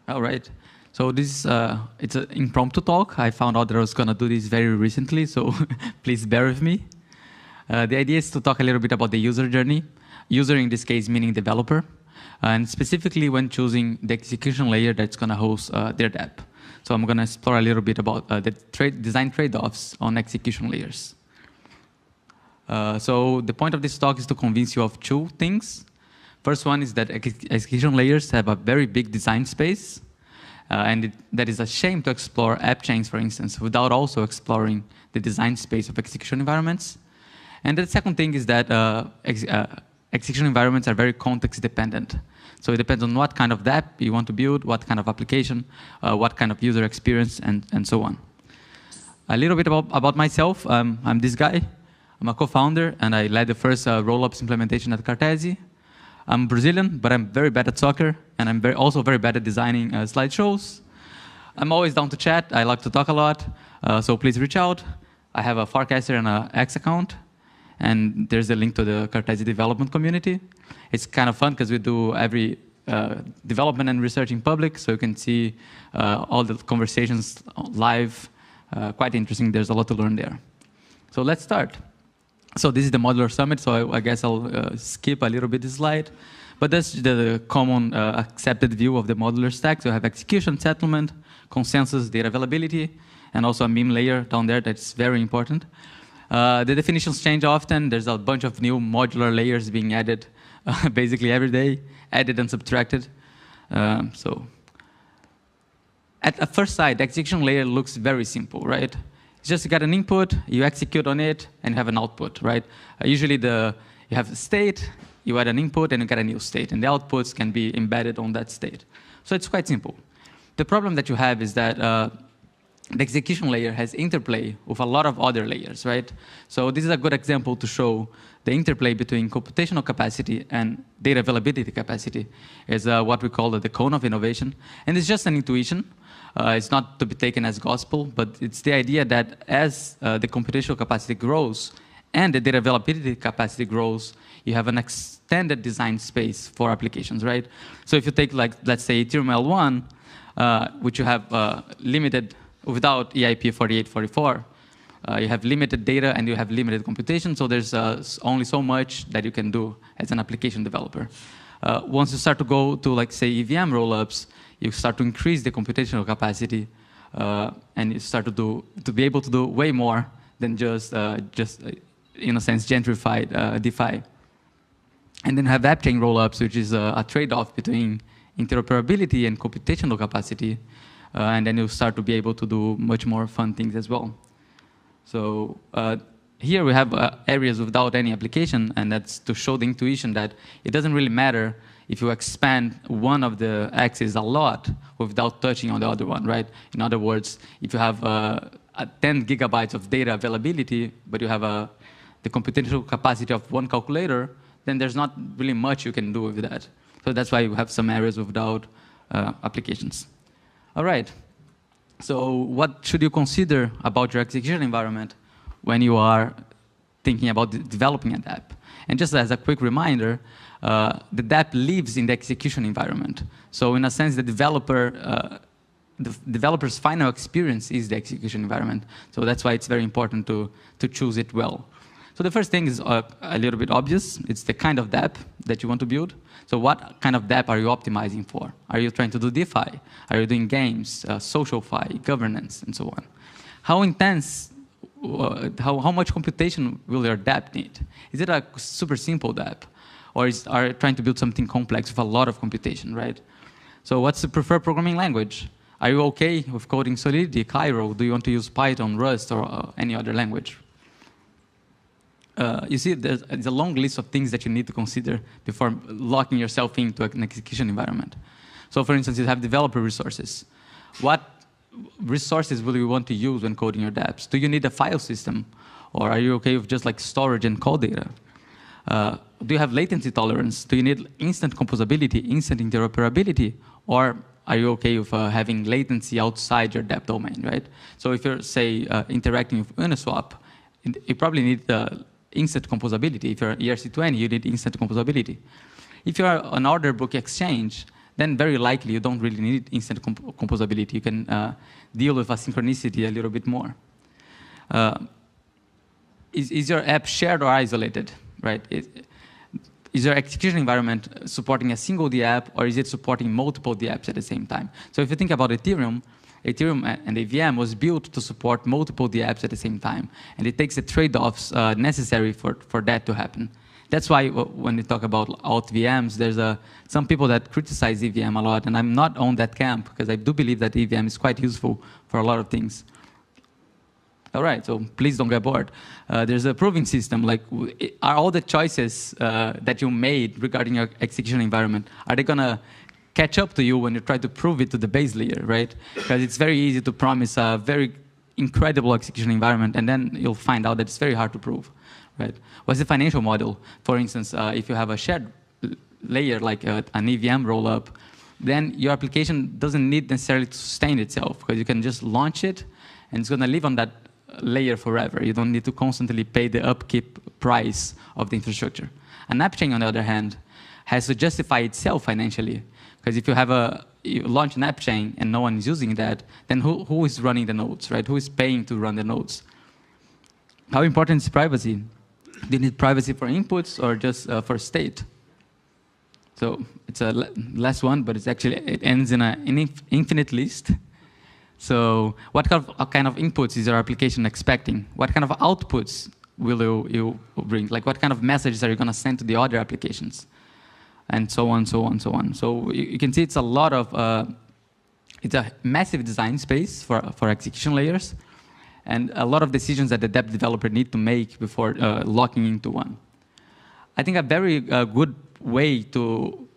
All right. So this it's an impromptu talk. I found out that I was going to do this very recently, so please bear with me. The idea is to talk a little bit about the user journey. User in this case meaning developer, and specifically when choosing the execution layer that's going to host their app. So I'm going to explore a little bit about the design trade-offs on execution layers. So the point of this talk is to convince you of two things. First one is that execution layers have a very big design space, and that is a shame to explore app chains, for instance, without also exploring the design space of execution environments. And the second thing is that execution environments are very context dependent. So it depends on what kind of app you want to build, what kind of application, what kind of user experience, and so on. A little bit about myself. I'm this guy. I'm a co-founder, and I led the first rollups implementation at Cartesi. I'm Brazilian, but I'm very bad at soccer, and I'm also very bad at designing slideshows. I'm always down to chat. I like to talk a lot, so please reach out. I have a Farcaster and an X account, and there's a link to the Cartesi development community. It's kind of fun because we do every development and research in public, so you can see all the conversations live. Quite interesting. There's a lot to learn there. So let's start. So this is the Modular Summit, so I guess I'll skip a little bit this slide. But that's the common accepted view of the modular stack. So you have execution, settlement, consensus, data availability, and also a meme layer down there that's very important. The definitions change often. There's a bunch of new modular layers being added basically every day, added and subtracted. So at a first sight, the execution layer looks very simple, right? It's just you got an input, you execute on it, and you have an output, right? Usually you have a state, you add an input, and you get a new state, and the outputs can be embedded on that state. So it's quite simple. The problem that you have is that the execution layer has interplay with a lot of other layers, right? So this is a good example to show the interplay between computational capacity and data availability capacity is what we call the cone of innovation. And it's just an intuition. It's not to be taken as gospel, but it's the idea that as the computational capacity grows and the data availability capacity grows, you have an extended design space for applications, right? So if you take, like, let's say Ethereum L1, which you have limited without EIP 4844, you have limited data and you have limited computation, so there's only so much that you can do as an application developer. Once you start to go to, like, say, EVM rollups, you start to increase the computational capacity, and you start to be able to do way more than just in a sense, gentrified DeFi. And then you have Appchain rollups, which is a trade-off between interoperability and computational capacity, and then you start to be able to do much more fun things as well. So here we have areas without any application, and that's to show the intuition that it doesn't really matter if you expand one of the axes a lot without touching on the other one, right? In other words, if you have 10 gigabytes of data availability, but you have the computational capacity of one calculator, then there's not really much you can do with that. So that's why you have some areas without applications. All right. So what should you consider about your execution environment when you are thinking about developing an app? And just as a quick reminder, the app lives in the execution environment. So in a sense, the developer's final experience is the execution environment. So that's why it's very important to choose it well. So the first thing is a little bit obvious. It's the kind of app that you want to build. So what kind of app are you optimizing for? Are you trying to do DeFi? Are you doing games, social-fi, governance, and so on? How intense, how much computation will your app need? Is it a super simple app? Or are you trying to build something complex with a lot of computation, right? So what's the preferred programming language? Are you okay with coding Solidity, Cairo? Do you want to use Python, Rust, or any other language? You see, there's a long list of things that you need to consider before locking yourself into an execution environment. So for instance, you have developer resources. What resources will you want to use when coding your dApps? Do you need a file system? Or are you okay with just like storage and call data? Do you have latency tolerance? Do you need instant composability, instant interoperability? Or are you okay with having latency outside your dApp domain, right? So if you're, say, interacting with Uniswap, you probably need instant composability. If you're ERC20, you need instant composability. If you're an order book exchange, then very likely you don't really need instant composability. You can deal with asynchronicity a little bit more. Is your app shared or isolated, right? Is your execution environment supporting a single dApp, or is it supporting multiple dApps at the same time? So if you think about Ethereum and the VM was built to support multiple dApps at the same time. And it takes the trade-offs necessary for that to happen. That's why when we talk about alt VMs, there's some people that criticize EVM a lot, and I'm not on that camp, because I do believe that EVM is quite useful for a lot of things. All right, so please don't get bored. There's a proving system. Like, are all the choices that you made regarding your execution environment, are they gonna catch up to you when you try to prove it to the base layer, right? Because it's very easy to promise a very incredible execution environment, and then you'll find out that it's very hard to prove, right? What's the financial model? For instance, if you have a shared layer like an EVM rollup, then your application doesn't need necessarily to sustain itself, because you can just launch it, and it's gonna live on that layer forever. You don't need to constantly pay the upkeep price of the infrastructure. An Appchain, on the other hand, has to justify itself financially. Because if you launch an Appchain and no one is using that, then who is running the nodes, right? Who is paying to run the nodes? How important is privacy? Do you need privacy for inputs or just for state? So it's a last one, but it ends in an infinite list. So what kind of inputs is your application expecting? What kind of outputs will you bring? Like, what kind of messages are you going to send to the other applications? And so on, so on, so on. So you can see it's a lot of, it's a massive design space for execution layers, and a lot of decisions that the dApp developer need to make before locking into one. I think a very good way to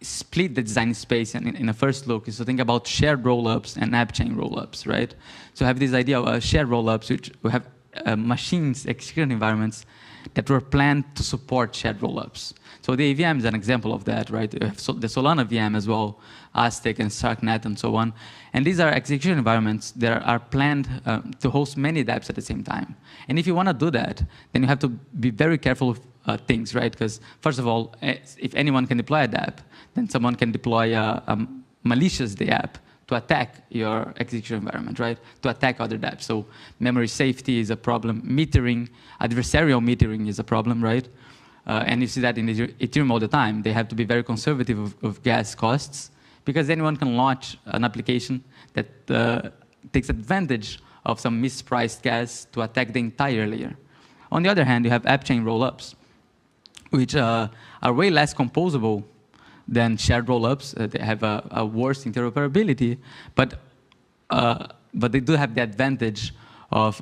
split the design space in a first look is to think about shared rollups and Appchain rollups, right? So have this idea of shared rollups, which we have machines, execution environments that were planned to support shared rollups. So the AVM is an example of that, right? You have the Solana VM as well, Aztec and StarkNet and so on. And these are execution environments that are planned to host many dApps at the same time. And if you want to do that, then you have to be very careful with things, right? Because first of all, if anyone can deploy a dApp, then someone can deploy a malicious dApp to attack your execution environment, right? To attack other dApps. So memory safety is a problem. Metering, adversarial metering is a problem, right? And you see that in Ethereum all the time. They have to be very conservative of gas costs, because anyone can launch an application that takes advantage of some mispriced gas to attack the entire layer. On the other hand, you have Appchain rollups, which are way less composable than shared rollups. They have a worse interoperability, but they do have the advantage of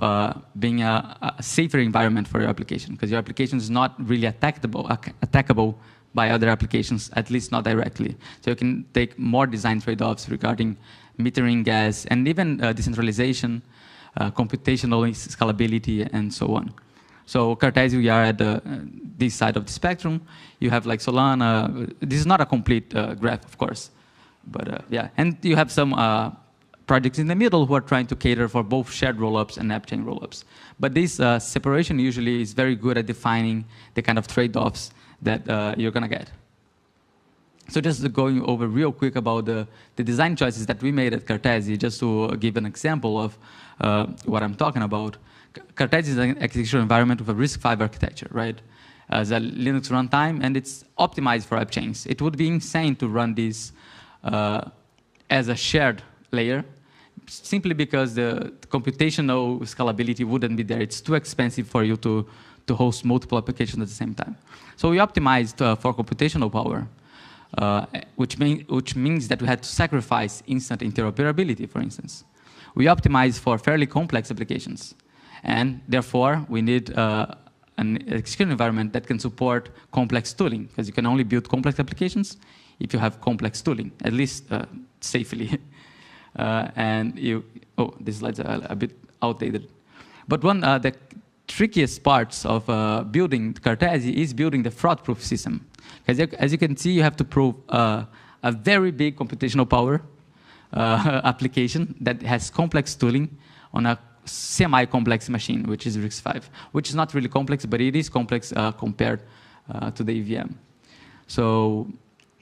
being a safer environment for your application, because your application is not really attackable by other applications, at least not directly. So you can take more design trade-offs regarding metering gas, and even decentralization, computational scalability, and so on. So Cartesi, we are at this side of the spectrum. You have like Solana. This is not a complete graph, of course, but yeah. And you have some projects in the middle who are trying to cater for both shared rollups and Appchain rollups. But this separation usually is very good at defining the kind of trade-offs that you're going to get. So just going over real quick about the design choices that we made at Cartesi, just to give an example of what I'm talking about. Cartesi is an execution environment with a RISC-V architecture, right? As a Linux runtime, and it's optimized for Appchains. It would be insane to run this as a shared layer, simply because the computational scalability wouldn't be there. It's too expensive for you to host multiple applications at the same time. So we optimized for computational power, which means that we had to sacrifice instant interoperability, for instance. We optimized for fairly complex applications. And therefore, we need an execution environment that can support complex tooling, because you can only build complex applications if you have complex tooling, at least safely. This slide's a bit outdated. But the trickiest parts of building Cartesi is building the fraud-proof system. Because as you can see, you have to prove a very big computational power application that has complex tooling on a semi-complex machine, which is RISC-V, which is not really complex, but it is complex compared to the EVM. So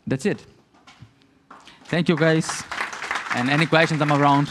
that's it. Thank you, guys. And any questions, I'm around.